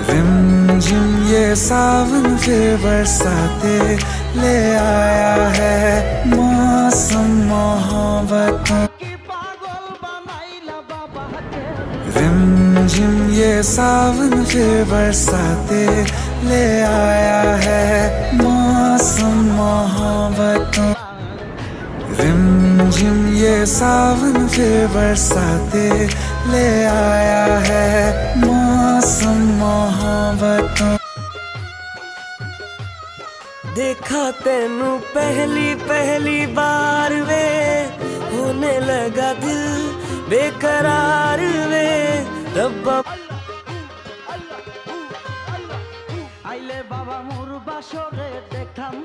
रिमझिम ये सावन फिर बरसाते ले आया है, मौसम मोहब्बतों। रिमझिम ये सावन फिर बरसाते ले आया है, मौसम मोहब्बतों। रिमझिम ये सावन फिर बरसाते ले आया है, मौसम मोहब्बतों। देखा तेनू पहली पहली बार वे, होने लगा दिल बेकरार वे। रब्बा আইলে বাবা মোর বাসরে দেখাম